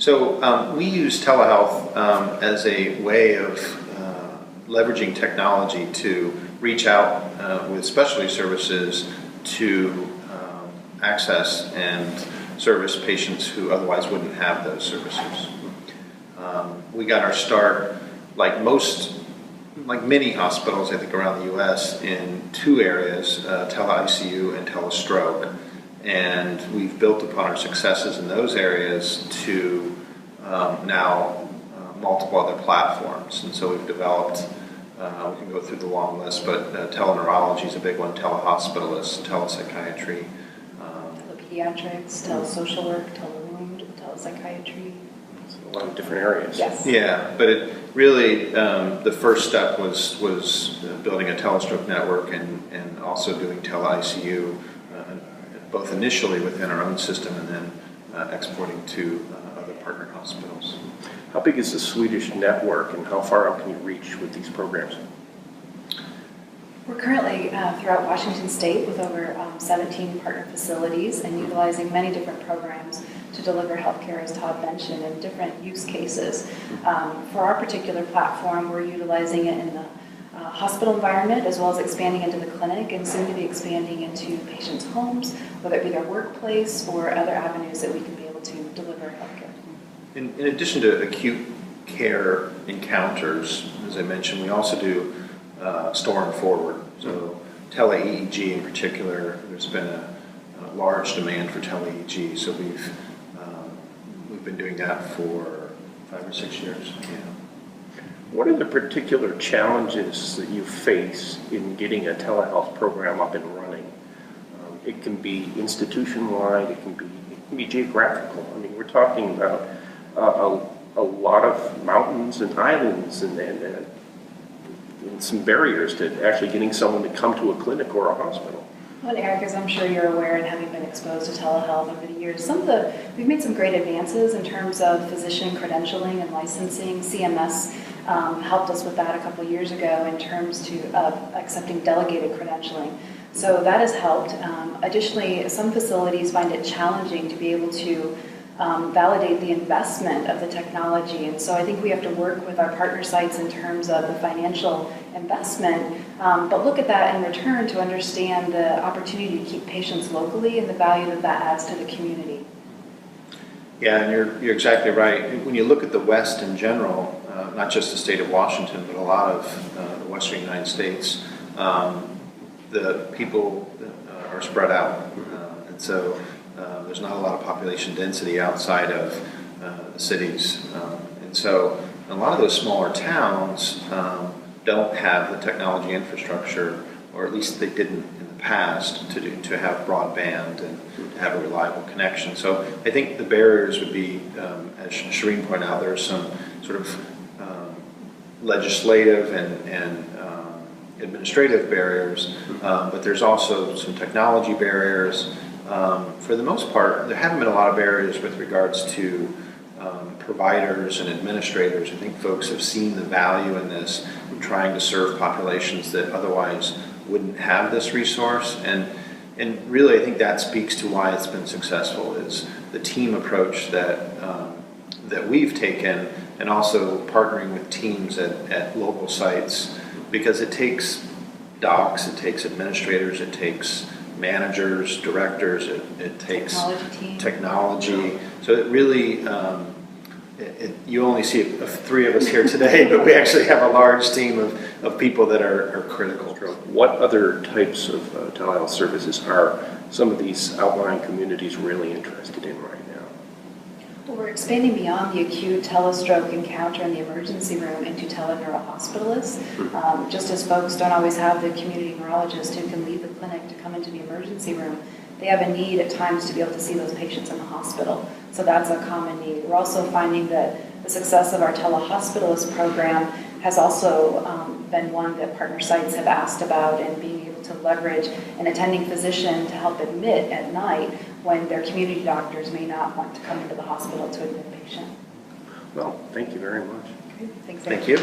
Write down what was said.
So we use telehealth as a way of leveraging technology to reach out with specialty services to access and service patients who otherwise wouldn't have those services. We got our start, like many hospitals, I think, around the U.S., in two areas, tele-ICU and telestroke. And we've built upon our successes in those areas to now multiple other platforms. And so we've developed, we can go through the long list, but teleneurology is a big one, telehospitalist, telepsychiatry. Telepediatrics, telesocial work, telewound, telepsychiatry. A lot of different areas. Yes. Yeah, but it really, the first step was building a telestroke network and also doing tele-ICU, both initially within our own system and then exporting to other partner hospitals. How big is the Swedish network and how far out can you reach with these programs? We're currently throughout Washington State with over 17 partner facilities and utilizing many different programs to deliver healthcare, as Todd mentioned, in different use cases. For our particular platform, we're utilizing it in the hospital environment, as well as expanding into the clinic and soon to be expanding into patients' homes, whether it be their workplace or other avenues that we can be able to deliver healthcare. In addition to acute care encounters, as I mentioned, we also do store and forward. So tele-EEG in particular, there's been a large demand for tele-EEG, so we've been doing that for 5 or 6 years. Yeah. What are the particular challenges that you face in getting a telehealth program up and running? It can be institution-wide, it can be geographical. I mean, we're talking about a lot of mountains and islands and some barriers to actually getting someone to come to a clinic or a hospital. Well, Eric, as I'm sure you're aware and having been exposed to telehealth over the years, we've made some great advances in terms of physician credentialing and licensing. CMS helped us with that a couple years ago in terms of accepting delegated credentialing. So that has helped. Additionally, some facilities find it challenging to be able to validate the investment of the technology. And so I think we have to work with our partner sites in terms of the financial investment, but look at that in return to understand the opportunity to keep patients locally and the value that adds to the community. Yeah, and you're exactly right. When you look at the West in general, not just the state of Washington, but a lot of the Western United States, the people are spread out. And so there's not a lot of population density outside of the cities. And so a lot of those smaller towns don't have the technology infrastructure, or at least they didn't in the past, to have broadband and to have a reliable connection. So I think the barriers would be, as Sherene pointed out, there are some sort of legislative and administrative barriers, but there's also some technology barriers. For the most part, there haven't been a lot of barriers with regards to providers and administrators. I think folks have seen the value in this, in trying to serve populations that otherwise wouldn't have this resource. And really, I think that speaks to why it's been successful, is the team approach that we've taken, and also partnering with teams at local sites, because it takes docs, it takes administrators, it takes managers, directors, it takes technology. So it really, you only see 3 of us here today, but we actually have a large team of people that are critical. What other types of telehealth services are some of these outlying communities really interested in right now? Well, we're expanding beyond the acute telestroke encounter in the emergency room into teleneurohospitalists. Just as folks don't always have the community neurologist who can leave the clinic to come into the emergency room, they have a need at times to be able to see those patients in the hospital. So that's a common need. We're also finding that the success of our telehospitalist program has also been one that partner sites have asked about, and being able to leverage an attending physician to help admit at night when their community doctors may not want to come into the hospital to admit a patient. Well, thank you very much. Okay, thanks. Thank you.